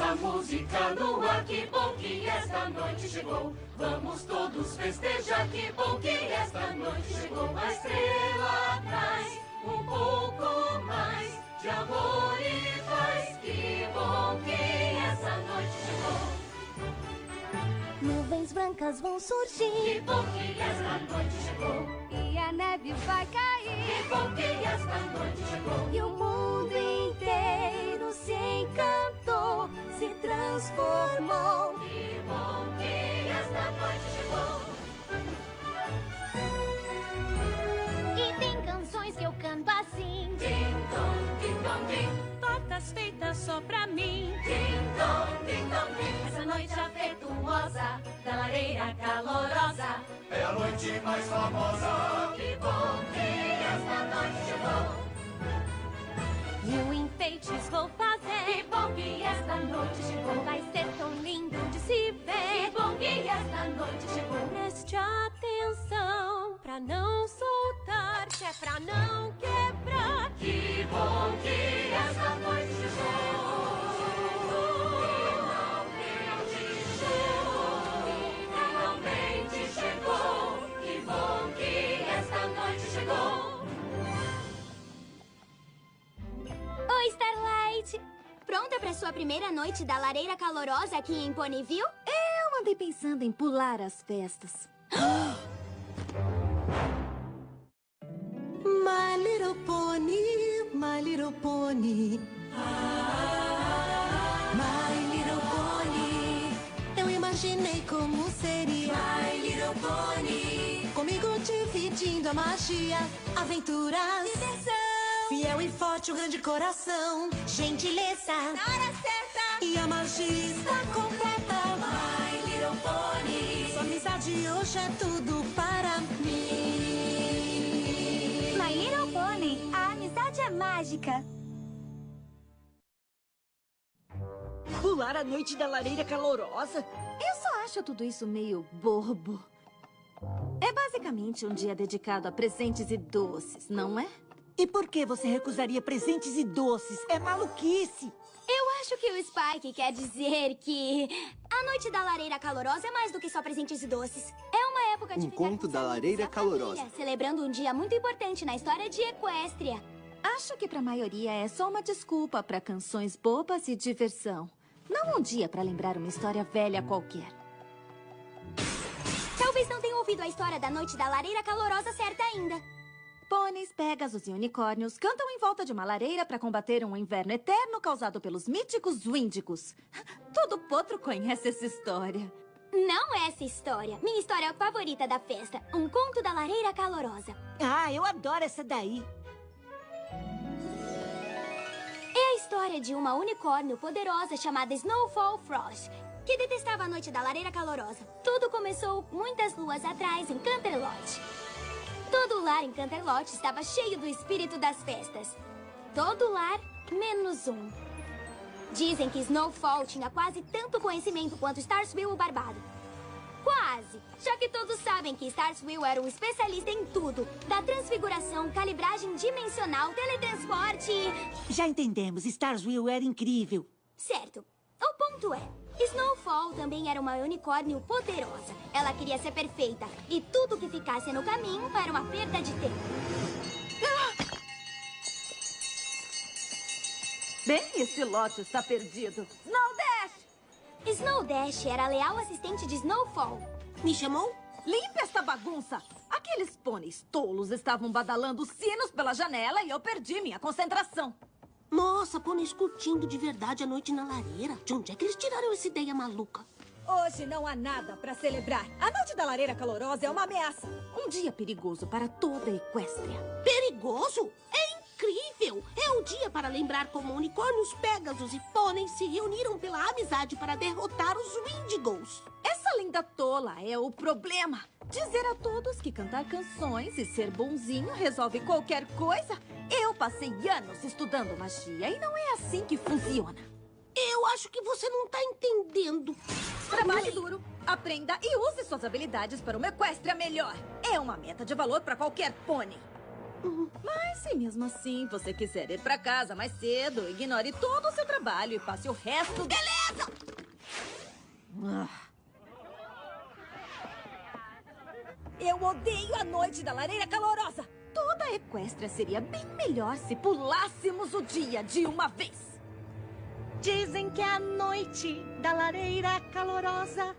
a música no ar, que bom que esta noite chegou. Vamos todos festejar, que bom que esta noite chegou. A estrela traz um pouco mais de amor e paz. Que bom que essa noite chegou. Nuvens brancas vão surgir. Que bom que esta noite chegou. E a neve vai cair. Que bom que esta noite chegou. E o mundo inteiro se encantou, se transformou. Que bom que esta noite chegou. E tem canções que eu canto assim. Ding dong, ding dong, ding. Tortas feitas só pra mim. Ding dong, ding dong, ding. Essa noite afetuosa da lareira calorosa É a noite mais famosa. Que bom que esta noite chegou. mil enfeites vou fazer. Que bom que esta noite chegou. Vai ser tão lindo de se ver. Que bom que esta noite chegou. Preste atenção pra não soltar, que é pra não quebrar. Que bom que esta noite chegou. Finalmente chegou. Que bom que esta noite chegou. Oi, Starlight! Pronta pra sua primeira noite da lareira calorosa aqui em Ponyville? Eu andei pensando em pular as festas. My little pony, my little pony. My little pony. Eu imaginei como seria. My little pony. Comigo dividindo a magia, aventuras, diversão. Fiel e forte, um grande coração. Gentileza, na hora certa. E a magia está completa. My little pony. Sua amizade hoje é tudo para mim. My Little Pony, a amizade é mágica. Pular a noite da lareira calorosa? Eu só acho tudo isso meio bobo. É basicamente um dia dedicado a presentes e doces, não é? E por que você recusaria presentes e doces? É maluquice! Eu acho que o Spike quer dizer que a noite da lareira calorosa é mais do que só presentes e doces. É uma época de Um ficar conto com os da amigos lareira e a calorosa. família, celebrando um dia muito importante na história de Equestria. Acho que pra maioria é só uma desculpa pra canções bobas e diversão. Não um dia pra lembrar uma história velha qualquer. Talvez não tenham ouvido a história da noite da lareira calorosa certa ainda. Pôneis, pégasos e unicórnios cantam em volta de uma lareira para combater um inverno eterno causado pelos míticos Wíndigos. Todo potro conhece essa história. Não essa história. Minha história favorita da festa. Um conto da lareira calorosa. Ah, eu adoro essa daí. É a história de uma unicórnio poderosa chamada Snowfall Frost, que detestava a noite da lareira calorosa. Tudo começou muitas luas atrás em Canterlot. Todo lar em Canterlot estava cheio do espírito das festas. Todo lar, menos um. Dizem que Snowfall tinha quase tanto conhecimento quanto Starswill o Barbado. Quase! Já que todos sabem que Starswill era um especialista em tudo. Da transfiguração, calibragem dimensional, teletransporte... Já entendemos, Starswill era incrível. Certo. O ponto é, Snowfall também era uma unicórnio poderosa. Ela queria ser perfeita. E tudo que ficasse no caminho era uma perda de tempo. Bem, esse lote está perdido. Snow Dash! Snow Dash era a leal assistente de Snowfall. Me chamou? Limpe esta bagunça! Aqueles pôneis tolos estavam badalando sinos pela janela e eu perdi minha concentração. Nossa, pôneis curtindo de verdade a noite na lareira. De onde é que eles tiraram essa ideia maluca? Hoje não há nada para celebrar. A noite da lareira calorosa é uma ameaça. Um dia perigoso para toda a Equestria. Perigoso? É incrível! É um dia para lembrar como unicórnios, pégasos e pôneis se reuniram pela amizade para derrotar os Wíndigos. Essa linda tola é o problema. Dizer a todos que cantar canções e ser bonzinho resolve qualquer coisa. Eu passei anos estudando magia e não é assim que funciona. Eu acho que você não está entendendo. Trabalhe duro, aprenda e use suas habilidades para uma Equestria melhor. É uma meta de valor para qualquer pônei. Mas se mesmo assim você quiser ir pra casa mais cedo, ignore todo o seu trabalho e passe o resto... Beleza! Eu odeio a noite da lareira calorosa. Toda a Equestria seria bem melhor se pulássemos o dia de uma vez. Dizem que é a noite da lareira calorosa.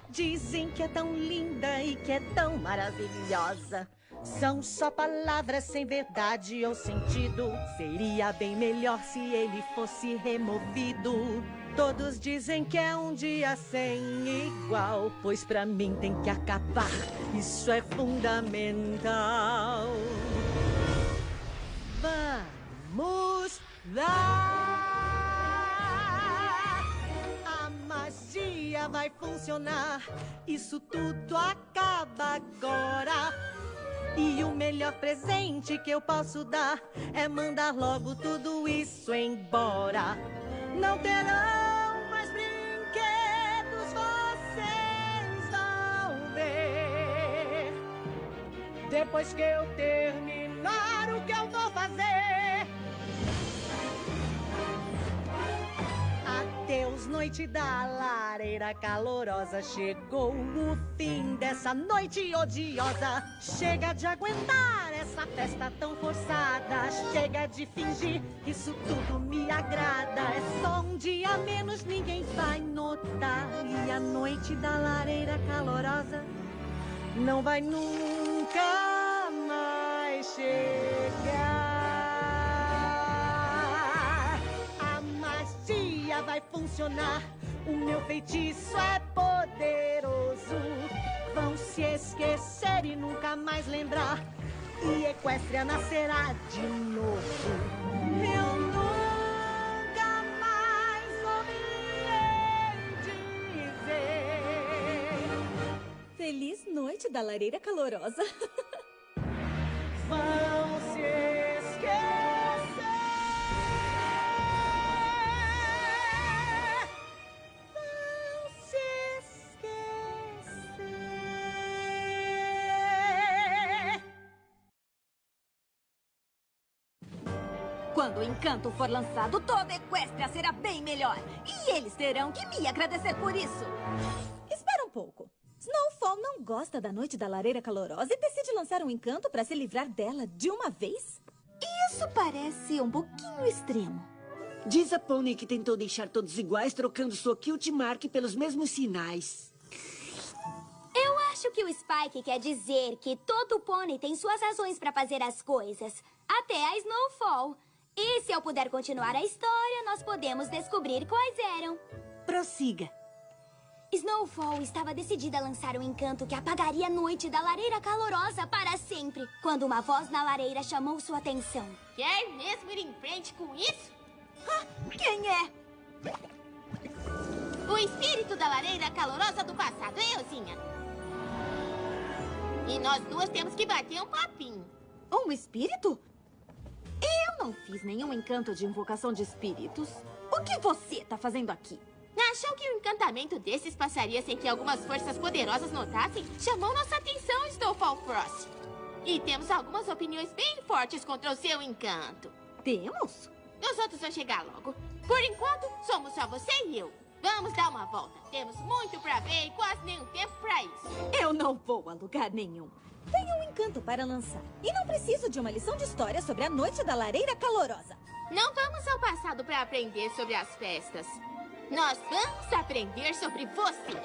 Dizem que é tão linda e que é tão maravilhosa. São só palavras sem verdade ou sentido. Seria bem melhor se ele fosse removido. Todos dizem que é um dia sem igual, pois pra mim tem que acabar. Isso é fundamental. Vamos lá! A magia vai funcionar. Isso tudo acaba agora. E o melhor presente que eu posso dar é mandar logo tudo isso embora. Não terão mais brinquedos, vocês vão ver. Depois que eu terminar, o que eu vou fazer? Adeus, noite da lareira calorosa. Chegou o fim dessa noite odiosa. Chega de aguentar essa festa tão forçada. Chega de fingir, isso tudo me agrada. É só um dia a menos, ninguém vai notar. E a noite da lareira calorosa não vai nunca mais chegar. Vai funcionar, o meu feitiço é poderoso. Vão se esquecer e nunca mais lembrar. E Equestria nascerá de novo. Eu nunca mais ouvirei dizer. Feliz noite da lareira calorosa. Vão se esquecer. Quando o encanto for lançado, toda a Equestria será bem melhor. E eles terão que me agradecer por isso. Espera um pouco. Snowfall não gosta da noite da lareira calorosa e decide lançar um encanto para se livrar dela de uma vez? Isso parece um pouquinho extremo. Diz a Pony que tentou deixar todos iguais, trocando sua cute mark pelos mesmos sinais. Eu acho que o Spike quer dizer que todo pônei tem suas razões para fazer as coisas. Até a Snowfall. E se eu puder continuar a história, nós podemos descobrir quais eram. Prossiga. Snowfall estava decidida a lançar um encanto que apagaria a noite da lareira calorosa para sempre, quando uma voz na lareira chamou sua atenção. Quer mesmo ir em frente com isso? Quem é? O espírito da lareira calorosa do passado, euzinha. E nós duas temos que bater um papinho. Um espírito? Eu não fiz nenhum encanto de invocação de espíritos. O que você tá fazendo aqui? Achou que um encantamento desses passaria sem que algumas forças poderosas notassem? Chamou nossa atenção, Snowfall Frost. E temos algumas opiniões bem fortes contra o seu encanto. Temos? Os outros vão chegar logo. Por enquanto, somos só você e eu. Vamos dar uma volta. Temos muito pra ver e quase nenhum tempo pra isso. Eu não vou a lugar nenhum. Tenho um encanto para lançar. E não preciso de uma lição de história sobre a noite da lareira calorosa. Não vamos ao passado para aprender sobre as festas. Nós vamos aprender sobre você.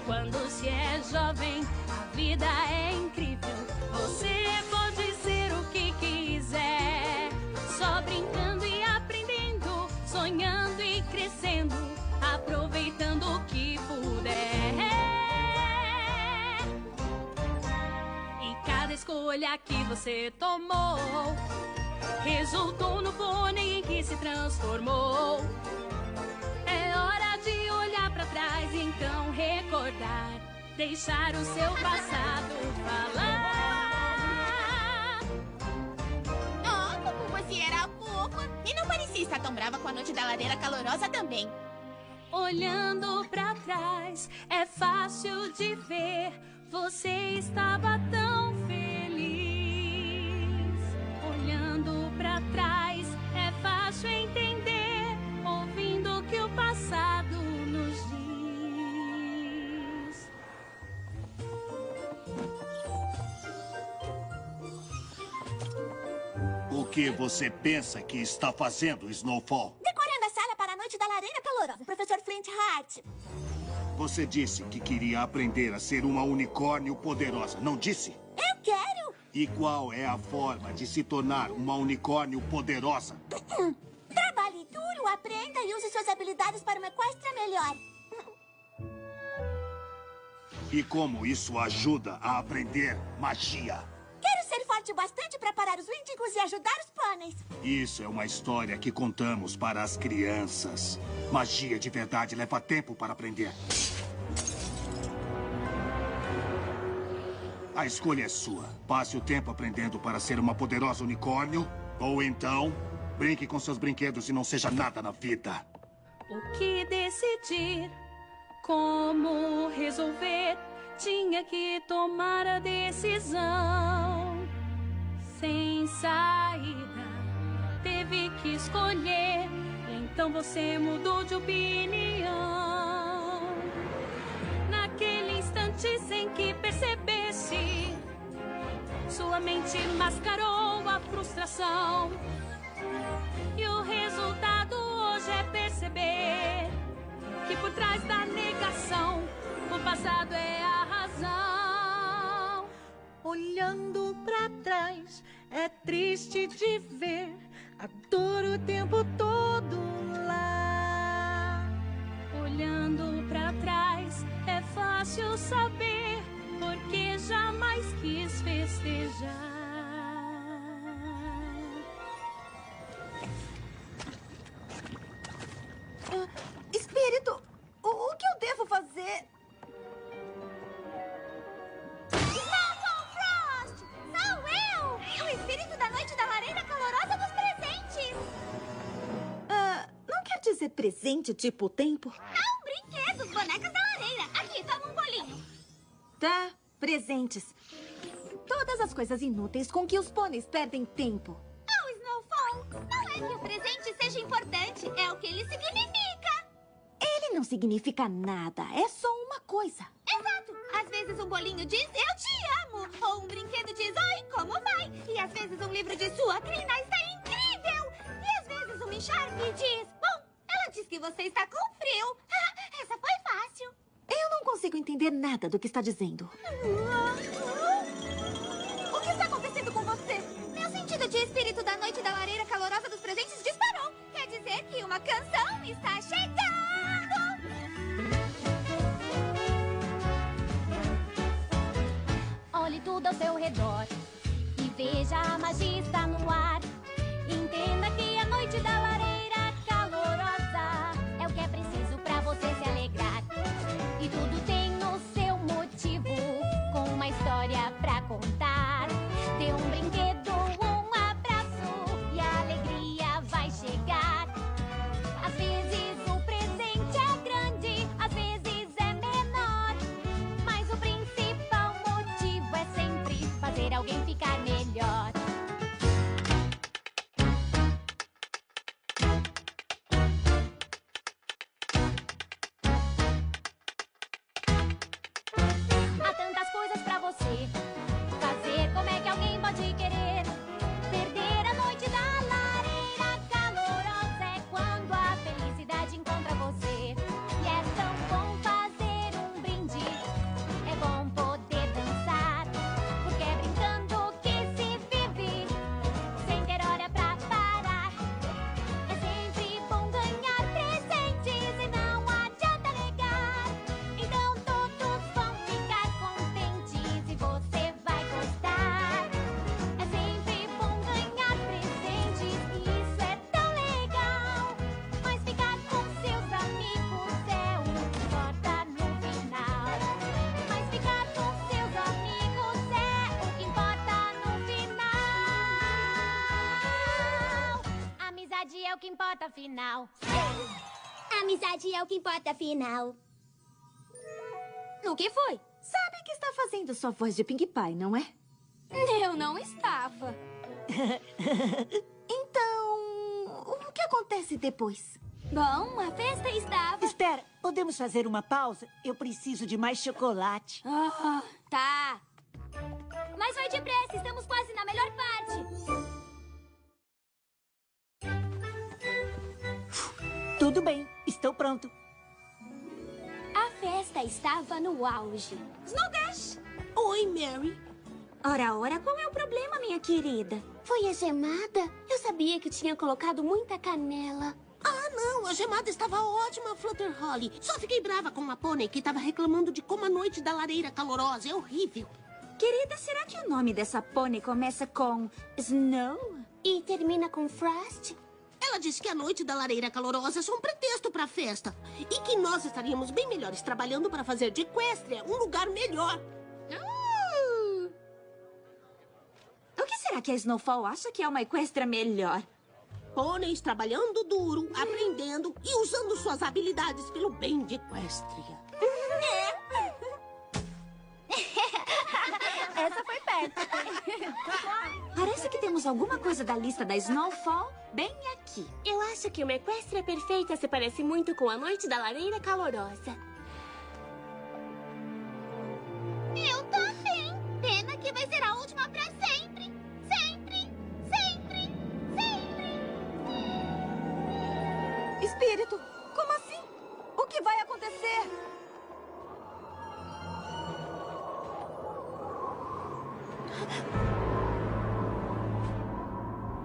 Quando se é jovem, a vida é incrível. Você pode ser o que quiser. Só brincando e aprendendo, sonhando e crescendo, aproveitando o que puder. E cada escolha que você tomou resultou no pônei em que se transformou. É hora de olhar pra trás, então recordar, deixar o seu passado falar. Oh, como você era fofa. E não parecia estar tão brava com a noite da lareira calorosa também. Olhando pra trás, é fácil de ver. Você estava tão feliz. Olhando pra trás, é fácil entender. Ouvindo o que o passado nos diz. O que você pensa que está fazendo, Snowfall? Decorando a sala para a noite da lareira calorosa, professor Flint Hart. Você disse que queria aprender a ser uma unicórnio poderosa, não disse? Eu quero! E qual é a forma de se tornar uma unicórnio poderosa? Trabalhe duro, aprenda e use suas habilidades para uma equestre melhor. E como isso ajuda a aprender magia? Quero ser forte o bastante para parar os Wendigos e ajudar os pôneis. Isso é uma história que contamos para as crianças. Magia de verdade leva tempo para aprender. A escolha é sua. Passe o tempo aprendendo para ser uma poderosa unicórnio, ou então brinque com seus brinquedos e não seja nada na vida. O que decidir, como resolver, tinha que tomar a decisão. Sem saída, teve que escolher, então você mudou de opinião. Naquele instante sem que percebesse, sua mente mascarou a frustração. E o resultado hoje é perceber que por trás da negação, o passado é a razão. Olhando pra trás, é triste de ver a dor o tempo todo lá. Olhando pra trás, é fácil saber porque jamais quis festejar. Espírito, o que eu devo fazer? Snowfall Frost! Sou eu! O espírito da noite da lareira calorosa dos presentes! Não quer dizer presente tipo tempo? Não, brinquedos, bonecas da lareira. Aqui, toma um bolinho. Tá, presentes. Todas as coisas inúteis com que os pôneis perdem tempo. Oh, Snowfall, não é que o presente seja importante, é o que ele significa. Ele não significa nada, é só uma coisa. Exato. Às vezes um bolinho diz, eu te amo. Ou um brinquedo diz, oi, como vai? E às vezes um livro diz, sua crina está incrível. E às vezes uma encharpe diz, bom, ela diz que você está com frio. Essa foi fácil. Eu não consigo entender nada do que está dizendo. O que está acontecendo com você? Meu sentido de espírito da noite da lareira calorosa dos presentes disparou. Quer dizer que uma canção está chegando. Olhe tudo ao seu redor e veja a magia está no ar. Entenda que a noite da lareira calorosa é o que é preciso pra você se alegrar. E tudo tem o seu motivo, com uma história pra contar. Dê um brinquedo, um abraço e a alegria vai chegar. Às vezes o presente é grande, às vezes é menor, mas o principal motivo é sempre fazer alguém ficar melhor. Há tantas coisas pra você fazer, como é que alguém pode querer perder a noite da lareira calorosa? É quando a felicidade encontra você. E é tão bom fazer um brinde, é bom poder dançar, porque é brincando que se vive, sem ter hora pra parar. É sempre bom ganhar presentes e não adianta negar. Então todos vão ficar contentes e você vai gostar. É sempre bom ganhar presentes e isso é tão legal. Mas ficar com seus amigos é o que importa no final. Mas ficar com seus amigos é o que importa no final. Amizade é o que importa afinal. A amizade é o que importa, afinal. O que foi? Sabe que está fazendo sua voz de Pinkie Pie, não é? Eu não estava. Então, o que acontece depois? Bom, a festa estava... Espera, podemos fazer uma pausa? Eu preciso de mais chocolate. Tá. Mas vai depressa, estamos quase na melhor parte. Tudo bem, estou pronto. A festa estava no auge. Snowdash! Oi, Mary. Ora, qual é o problema, minha querida? Foi a gemada? Eu sabia que tinha colocado muita canela. Ah, não. A gemada estava ótima, Flutterholly. Só fiquei brava com uma pônei que estava reclamando de como a noite da lareira calorosa é horrível. Querida, será que o nome dessa pônei começa com Snow? E termina com Frost? Ela disse que a noite da lareira calorosa é só um pretexto para a festa. E que nós estaríamos bem melhores trabalhando para fazer de Equestria um lugar melhor. O que será que a Snowfall acha que é uma Equestria melhor? Pôneis trabalhando duro, aprendendo e usando suas habilidades pelo bem de Equestria. Essa foi perto. Parece que temos alguma coisa da lista da Snowfall bem aqui. Eu acho que uma Equestria perfeita se parece muito com a noite da lareira calorosa. Eu também. Pena que vai ser a última pra sempre. Sempre, sempre, sempre. Espírito, como assim? O que vai acontecer?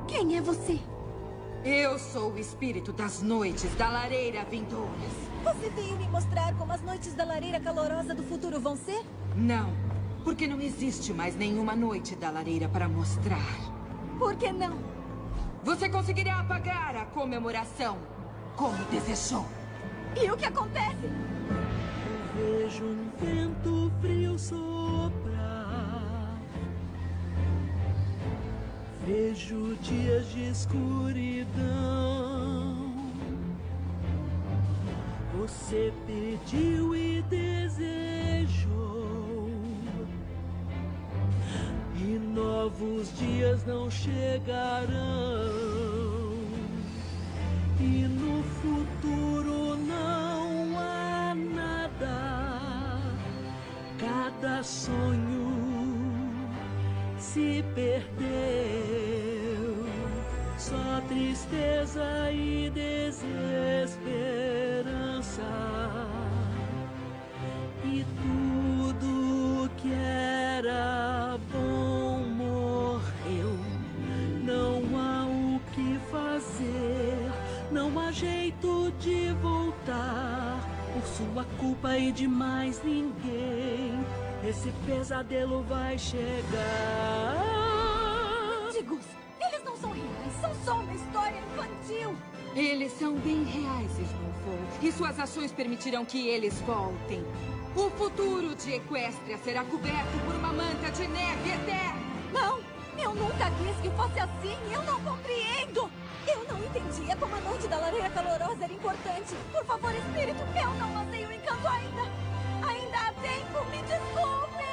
Quem é você? Eu sou o espírito das noites da lareira vindouras. Você veio me mostrar como as noites da lareira calorosa do futuro vão ser? Não, porque não existe mais nenhuma noite da lareira para mostrar. Por que não? Você conseguirá apagar a comemoração como desejou. E o que acontece? Eu vejo um vento frio soprar. Vejo dias de escuridão. Você pediu e desejou, e novos dias não chegarão. E no futuro não há nada. Cada sonho se perdeu, só tristeza e desesperança. E tudo que era bom morreu. Não há o que fazer, não há jeito de voltar. Por sua culpa e de mais ninguém, esse pesadelo vai chegar. Mendigos! Eles não são reais, são só uma história infantil. Eles são bem reais, Snowfall, e suas ações permitirão que eles voltem. O futuro de Equestria será coberto por uma manta de neve eterna. Não, eu nunca quis que fosse assim. Eu não compreendo. Eu não entendia como a noite da lareira calorosa era importante. Por favor, espírito, eu não lancei o encanto ainda. Ainda há tempo, me desculpe.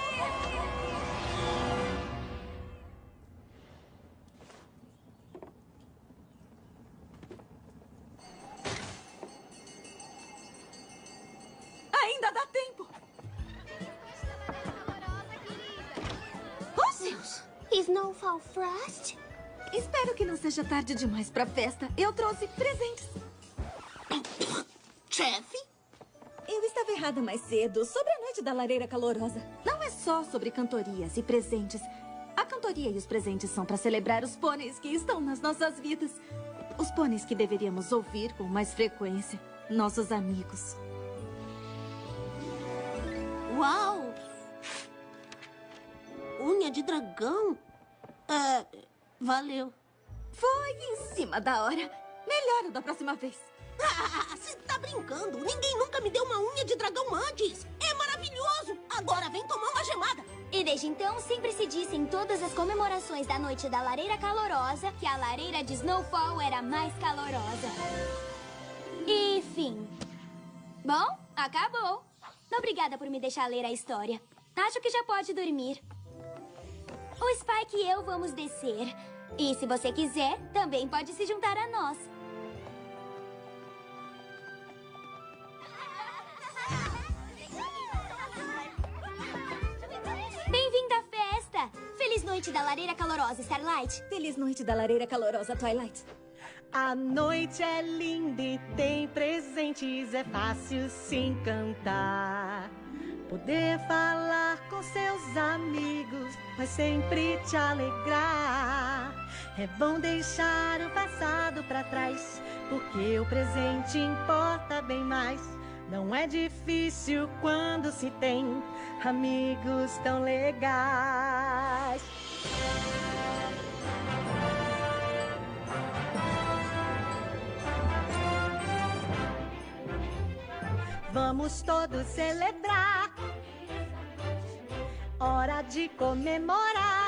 Ainda dá tempo. Oh, Deus! Snowfall Frost? Espero que não seja tarde demais pra festa. Eu trouxe presentes. Chefe? Eu estava errada mais cedo sobre a noite da lareira calorosa. Não é só sobre cantorias e presentes. A cantoria e os presentes são para celebrar os pôneis que estão nas nossas vidas. Os pôneis que deveríamos ouvir com mais frequência. Nossos amigos. Uau! Unha de dragão? Valeu. Foi em cima da hora. Melhor da próxima vez. Você tá brincando? Ninguém nunca me deu uma unha de dragão antes. É maravilhoso. Agora vem tomar uma gemada. E desde então, sempre se disse em todas as comemorações da noite da lareira calorosa que a lareira de Snowfall era mais calorosa. E fim. Bom, acabou. Obrigada por me deixar ler a história. Acho que já pode dormir. O Spike e eu vamos descer. E se você quiser, também pode se juntar a nós. Bem-vinda à festa! Feliz noite da lareira calorosa, Starlight. Feliz noite da lareira calorosa, Twilight. A noite é linda e tem presentes, é fácil se encantar. Poder falar com seus amigos vai sempre te alegrar. É bom deixar o passado pra trás, porque o presente importa bem mais. Não é difícil quando se tem amigos tão legais. Vamos todos celebrar, hora de comemorar.